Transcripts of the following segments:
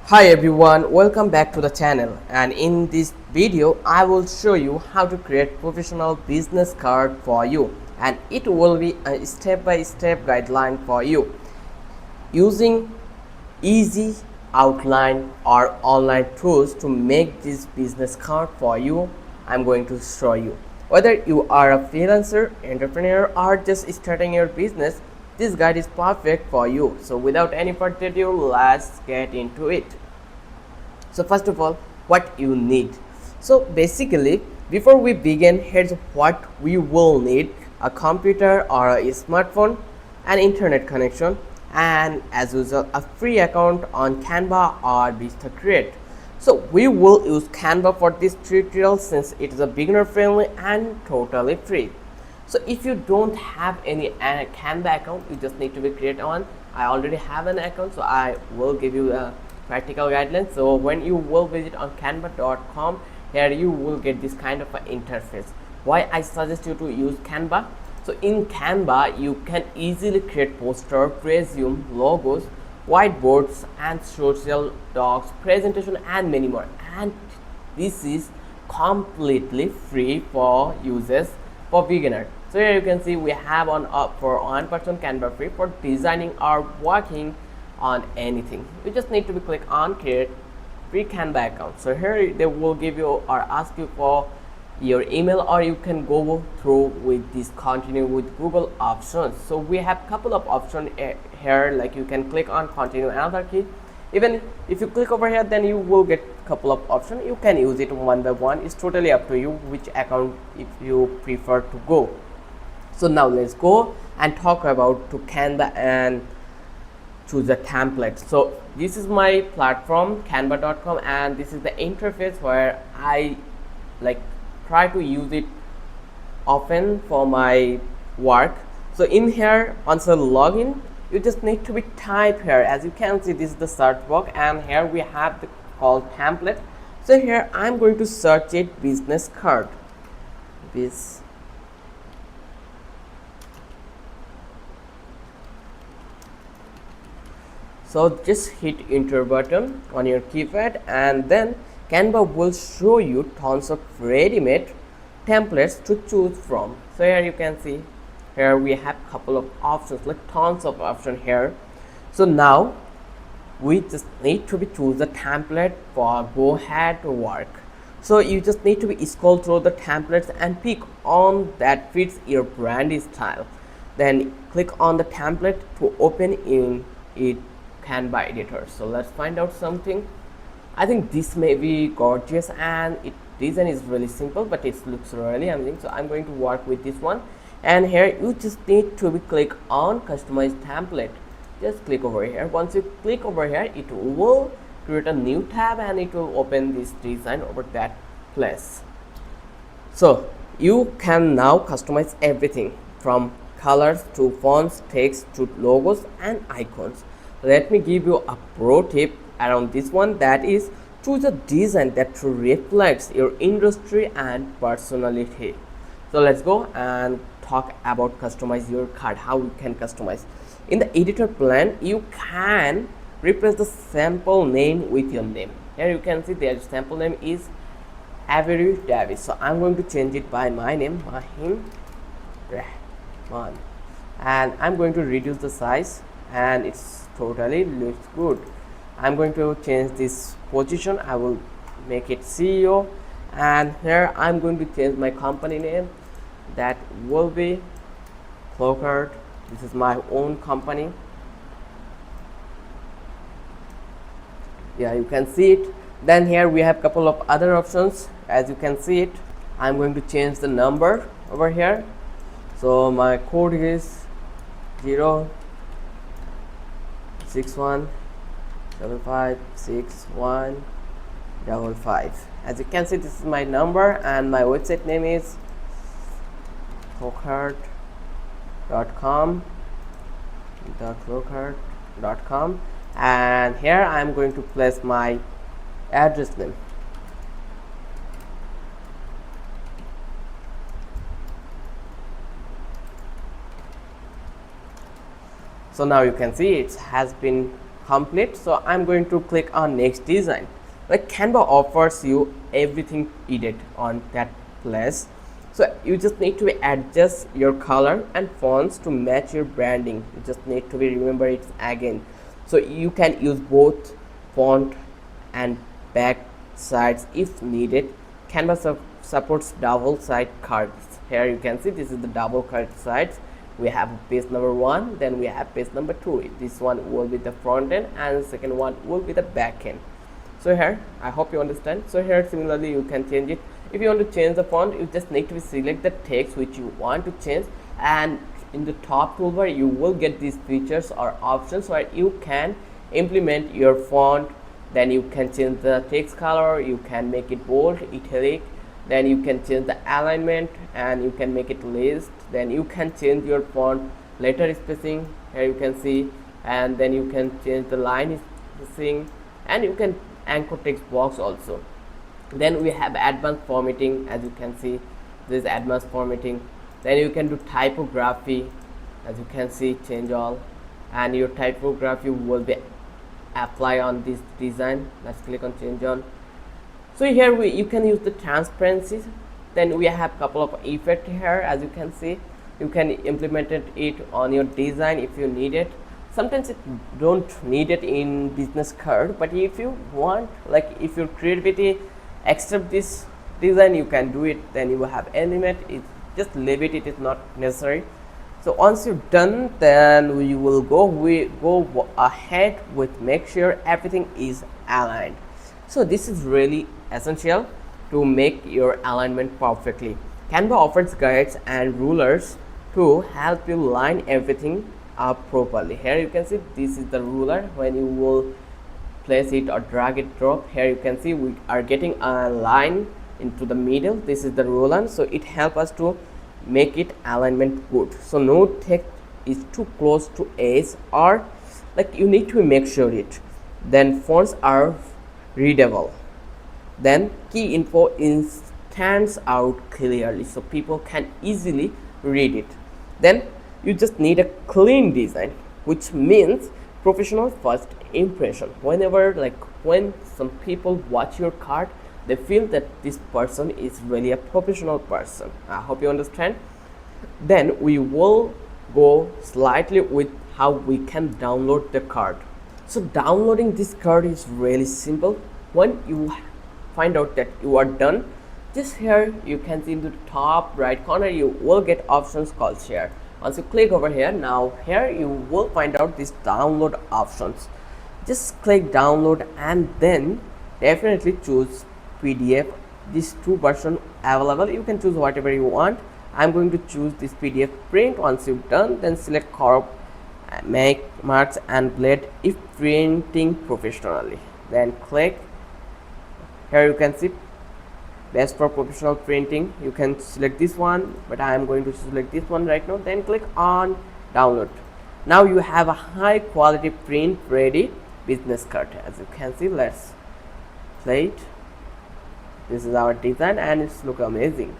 Hi everyone, welcome back to the channel, and in this video I will show you how to create professional business card for you, and it will be a step-by-step guideline for you using easy outline or online tools to make this business card for you. I'm going to show you whether you are a freelancer, entrepreneur, or just starting your business. This guide is perfect for you. So without any further ado, let's get into it. So first of all, what you need. So basically, before we begin, here's what we will need: a computer or a smartphone, an internet connection, and as usual a free account on Canva or Vista Create. So we will use Canva for this tutorial since it is a beginner friendly and totally free. So if you don't have any Canva account, you just need to be create one. I already have an account, so I will give you a practical guidelines. So when you will visit on canva.com, here you will get this kind of an interface. Why I suggest you to use Canva? So in Canva you can easily create poster, resume, logos, whiteboards, and social docs, presentation, and many more. And this is completely free for users, for beginner. So here you can see we have on for 1% Canva free for designing or working on anything. You just need to be click on create free Canva account. So here they will give you or ask you for your email, or you can go through with this continue with Google options. So we have couple of options here, like you can click on continue another key. Even if you click over here, then you will get couple of options. You can use it one by one. It's totally up to you which account if you prefer to go. So now let's go and talk about to Canva and choose a template. So this is my platform canva.com, and this is the interface where I like try to use it often for my work. So in here, once you log in, you just need to be type here. As you can see, this is the search box, and here we have the called template. So here I'm going to search it business card. So just hit enter button on your keypad, and then Canva will show you tons of ready-made templates to choose from. So here you can see, here we have couple of options, like tons of options here. So now we just need to be choose the template for go ahead to work. So you just need to be scroll through the templates and pick on that fits your brand style. Then click on the template to open in it Canva editor. So let's find out something. I think this may be gorgeous, and it design is really simple, but it looks really amazing. So I'm going to work with this one, and here you just need to be click on customize template. Just click over here. Once you click over here, it will create a new tab and it will open this design over that place. So you can now customize everything from colors to fonts, text to logos and icons. Let me give you a pro tip around this one, that is choose a design that reflects your industry and personality. So let's go and talk about customize your card, how you can customize. In the editor plan, you can replace the sample name with your name. Here you can see their sample name is Avery Davis. So I'm going to change it by my name, Mahim Rahman, and I'm going to reduce the size, and it's totally looks good. I'm going to change this position. I will make it CEO, and here I'm going to change my company name. That will be Flowcard. This is my own company. Yeah, you can see it. Then here we have couple of other options. As you can see it, I'm going to change the number over here. So my code is 061556155. As you can see, this is my number, and my website name is flowcard.com, and here I'm going to place my address name. So now you can see it has been complete. So I'm going to click on next design. Like Canva offers you everything needed on that place. So you just need to adjust your color and fonts to match your branding. You just need to remember it again. So you can use both font and back sides if needed. Canva supports double side cards. Here you can see this is the double card sides. We have page number 1, then we have page number 2. This one will be the front end and the second one will be the back end. So here, I hope you understand. So here similarly you can change it. If you want to change the font, you just need to select the text which you want to change, and in the top toolbar you will get these features or options where you can implement your font. Then you can change the text color, you can make it bold, italic, then you can change the alignment and you can make it list. Then you can change your font letter spacing, here you can see, and then you can change the line spacing, and you can anchor text box also. Then we have advanced formatting. As you can see, this is advanced formatting. Then you can do typography, as you can see, change all, and your typography will be apply on this design. Let's click on change on. So here you can use the transparency. Then we have couple of effect here. As you can see, you can implement it on your design if you need it. Sometimes it don't need it in business card, but if you want, like if your creativity accept this design, you can do it. Then you will have element. It just leave it, it is not necessary. So once you're done, then we will go ahead with make sure everything is aligned. So this is really essential to make your alignment perfectly. Canva offers guides and rulers to help you line everything up properly. Here you can see this is the ruler. When you will place it or drag it drop, here you can see we are getting a line into the middle. This is the ruler, so it helps us to make it alignment good. So no text is too close to edge, or like you need to make sure it. Then fonts are readable. Then key info stands out clearly so people can easily read it. Then you just need a clean design, which means professional first impression. Whenever, like when some people watch your card, they feel that this person is really a professional person. I hope you understand. Then we will go slightly with how we can download the card. So downloading this card is really simple. When you find out that you are done, just here you can see in the top right corner you will get options called share. Once you click over here, now here you will find out these download options. Just click download and then definitely choose PDF. These two versions available, you can choose whatever you want. I'm going to choose this PDF print. Once you've done, then select crop, make marks and blade if printing professionally. Then click. Here you can see best for professional printing. You can select this one, but I am going to select this one right now. Then click on download. Now you have a high quality print ready business card. As you can see, let's play it. This is our design and it's look amazing.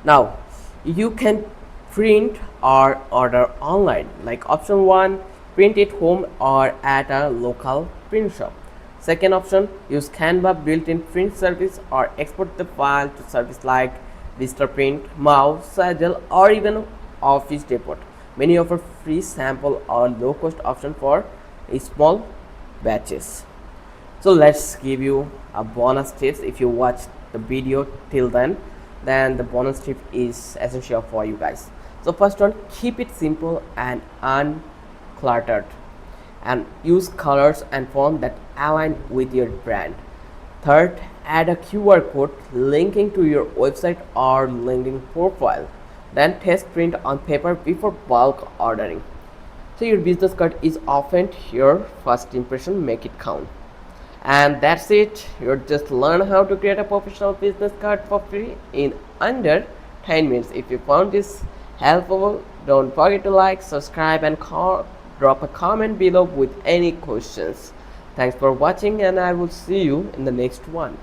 Now you can print or order online, like option 1, print it home or at a local print shop. Second option, use Canva built-in print service or export the file to service like Vistaprint, Mouse, Sagel, or even Office Depot. Many offer free sample or low-cost option for small batches. So let's give you a bonus tips. If you watch the video till then the bonus tip is essential for you guys. So first one, keep it simple and uncluttered, and use colors and font that align with your brand. Third, add a QR code linking to your website or LinkedIn profile. Then test print on paper before bulk ordering. So your business card is often your first impression, make it count. And that's it. You just learn how to create a professional business card for free in under 10 minutes. If you found this helpful, don't forget to like, subscribe, and drop a comment below with any questions. Thanks for watching, and I will see you in the next one.